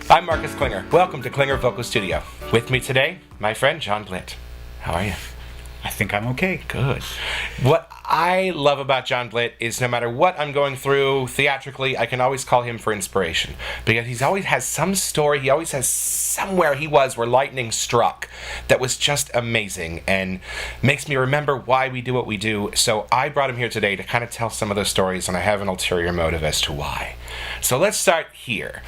I'm Marcus Klinger. Welcome to Klinger Vocal Studio. With me today, my friend John Blytt. How are you? I think I'm okay. Good. What I love about John Blytt is no matter what I'm going through theatrically, I can always call him for inspiration. Because he always has some story, he always has somewhere he was where lightning struck that was just amazing and makes me remember why we do what we do. So I brought him here today to kind of tell some of those stories, and I have an ulterior motive as to why. So let's start here.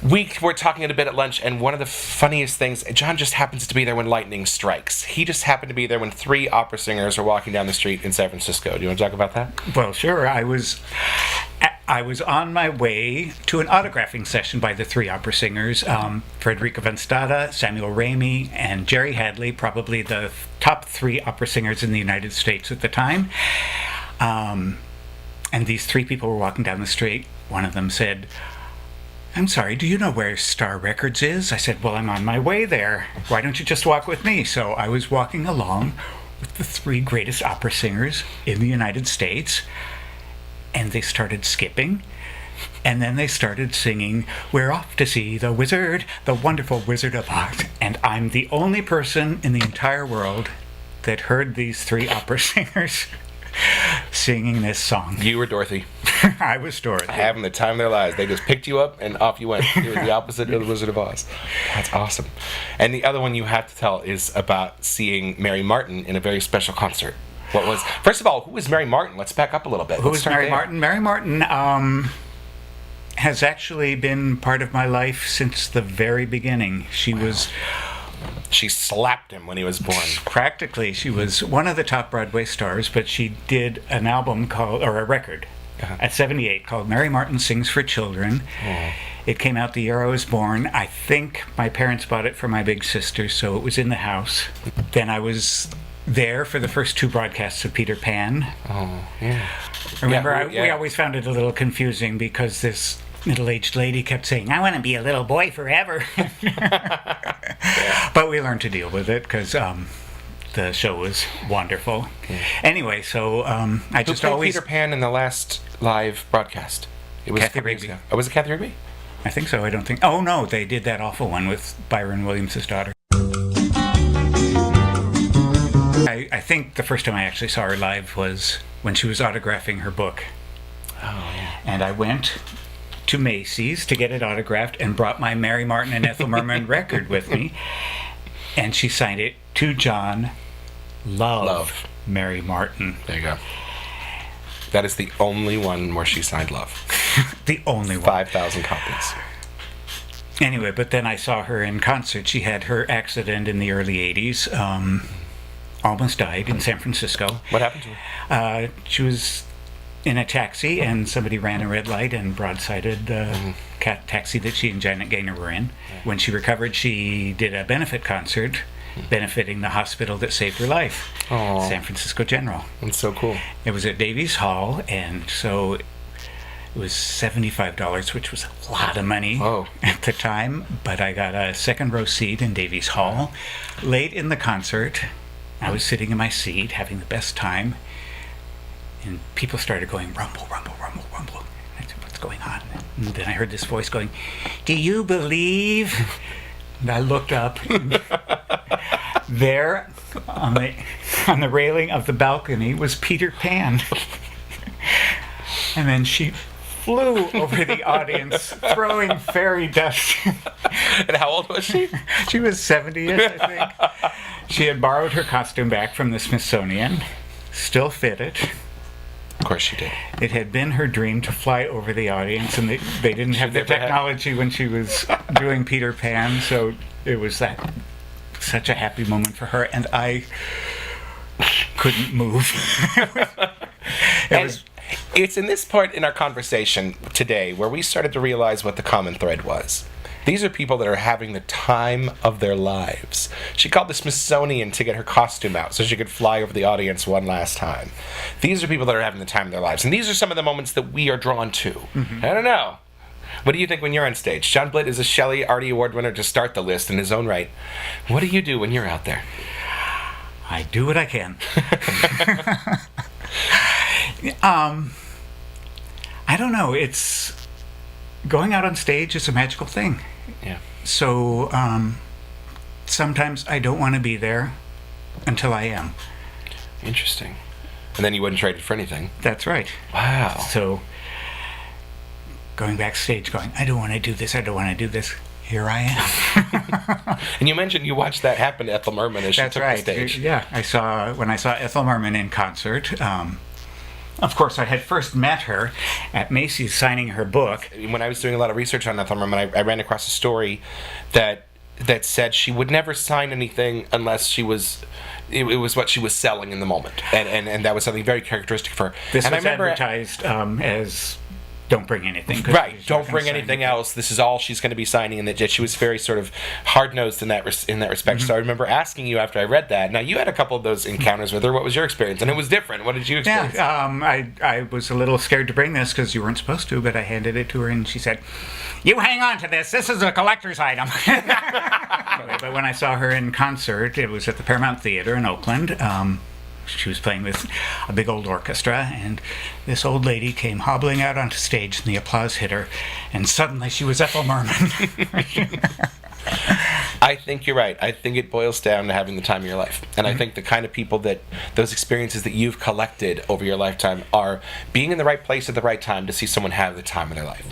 We were talking a bit at lunch, and one of the funniest things, John just happens to be there when lightning strikes. He just happened to be there when 3 opera singers were walking down the street in San Francisco. Do you want to talk about that? Well, sure. I was on my way to an autographing session by the 3 opera singers, Frederica von Stade, Samuel Ramey, and Jerry Hadley, probably the top 3 opera singers in the United States at the time. And these 3 people were walking down the street. One of them said, "I'm sorry, do you know where Star Records is?" I said, "Well, I'm on my way there. Why don't you just walk with me?" So I was walking along with the 3 greatest opera singers in the United States, and they started skipping, and then they started singing, "We're off to see the wizard, the wonderful Wizard of Oz." And I'm the only person in the entire world that heard these 3 opera singers singing this song. You were Dorothy. I was Dorothy. Having the time of their lives. They just picked you up and off you went. It was the opposite of the Wizard of Oz. That's awesome. And the other one you have to tell is about seeing Mary Martin in a very special concert. First of all, who was Mary Martin? Let's back up a little bit. Who is Mary Martin? Mary Martin has actually been part of my life since the very beginning. She slapped him when he was born. Practically. She was one of the top Broadway stars, but she did an album a record at 78 called Mary Martin Sings for Children. Oh. It came out the year I was born. I think my parents bought it for my big sister, so it was in the house. Then I was there for the first 2 broadcasts of Peter Pan. Oh, yeah. Remember, we always found it a little confusing because this middle-aged lady kept saying, "I want to be a little boy forever." Yeah. But we learned to deal with it because the show was wonderful. Yeah. Anyway, so I just always... Peter Pan in the last live broadcast? It was Kathy Rigby. Oh, was it Kathy Rigby? I think so. I don't think... Oh, no, they did that awful one with Byron Williams' daughter. I think the first time I actually saw her live was when she was autographing her book. Oh, yeah. And I went to Macy's to get it autographed and brought my Mary Martin and Ethel Merman record with me. And she signed it to John. Love. Mary Martin. There you go. That is the only one where she signed Love. The only one. 5,000 copies. Anyway, but then I saw her in concert. She had her accident in the early 80s. Almost died in San Francisco. What happened to her? She was in a taxi, and somebody ran a red light and broadsided the taxi that she and Janet Gaynor were in. When she recovered, she did a benefit concert benefiting the hospital that saved her life, San Francisco General. That's so cool. It was at Davies Hall, and so it was $75, which was a lot of money at the time, but I got a second row seat in Davies Hall. Late in the concert, I was sitting in my seat having the best time, and people started going, "Rumble, rumble, rumble, rumble." I said, "What's going on?" And then I heard this voice going, "Do you believe?" And I looked up, and there on the railing of the balcony was Peter Pan. And then she flew over the audience, throwing fairy dust. And how old was she? She was 70ish, I think. She had borrowed her costume back from the Smithsonian, still fitted. Of course she did. It had been her dream to fly over the audience, and they didn't have the technology when she was doing Peter Pan, so it was such a happy moment for her, and I couldn't move. It's in this part in our conversation today where we started to realize what the common thread was. These are people that are having the time of their lives. She called the Smithsonian to get her costume out so she could fly over the audience one last time. These are people that are having the time of their lives. And these are some of the moments that we are drawn to. Mm-hmm. I don't know. What do you think when you're on stage? John Blytt is a Shelley Artie Award winner to start the list in his own right. What do you do when you're out there? I do what I can. I don't know. going out on stage is a magical thing. Yeah. So sometimes I don't want to be there until I am. Interesting. And then you wouldn't trade it for anything. That's right. Wow. So going backstage going, I don't want to do this, I don't want to do this. Here I am. And you mentioned you watched that happen to Ethel Merman as she That's took right. the stage. Yeah, when I saw Ethel Merman in concert. Of course, I had first met her at Macy's signing her book. When I was doing a lot of research on Ethel Merman, I ran across a story that said she would never sign anything unless she was... It was what she was selling in the moment, and that was something very characteristic for her. This and was advertised as don't bring anything. Right, don't bring anything else. This is all she's going to be signing, and that she was very sort of hard-nosed in that respect. Mm-hmm. So I remember asking you after I read that. Now, you had a couple of those encounters with her. What was your experience? And it was different. What did you experience? Yeah, I was a little scared to bring this because you weren't supposed to, but I handed it to her, and she said, "You hang on to this. This is a collector's item." But when I saw her in concert, it was at the Paramount Theater in Oakland. She was playing with a big old orchestra, and this old lady came hobbling out onto stage, and the applause hit her, and suddenly she was Ethel Merman. I think you're right. I think it boils down to having the time of your life. And I think the kind of people those experiences that you've collected over your lifetime are being in the right place at the right time to see someone have the time of their life.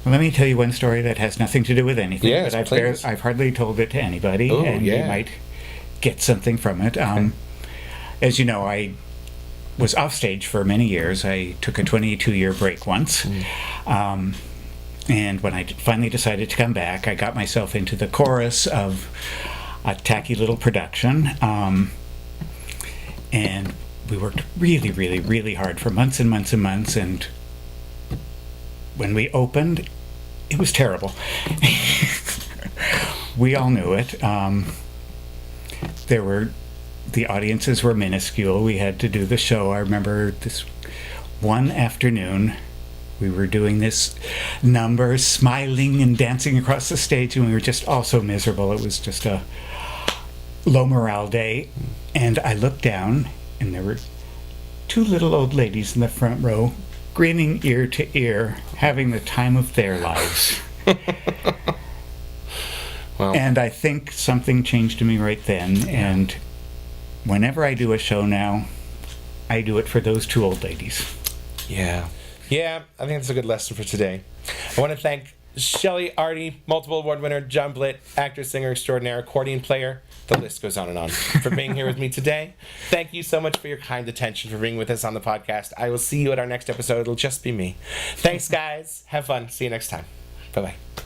Well, let me tell you one story that has nothing to do with anything, yes, but I've hardly told it to anybody, and you might get something from it. As you know, I was off stage for many years. I took a 22-year break once. And when I finally decided to come back, I got myself into the chorus of a tacky little production. And we worked really, really, really hard for months and months and months. And when we opened, it was terrible. We all knew it. The audiences were minuscule. We had to do the show. I remember this one afternoon, we were doing this number, smiling and dancing across the stage, and we were just all so miserable. It was just a low morale day. And I looked down, and there were two little old ladies in the front row, grinning ear to ear, having the time of their lives. Well, and I think something changed in me right then, and whenever I do a show now, I do it for those two old ladies. Yeah. Yeah, I think that's a good lesson for today. I want to thank Shelley Artie, multiple award winner, John Blytt, actor, singer extraordinaire, accordion player. The list goes on and on, for being here with me today. Thank you so much for your kind attention, for being with us on the podcast. I will see you at our next episode. It'll just be me. Thanks, guys. Have fun. See you next time. Bye-bye.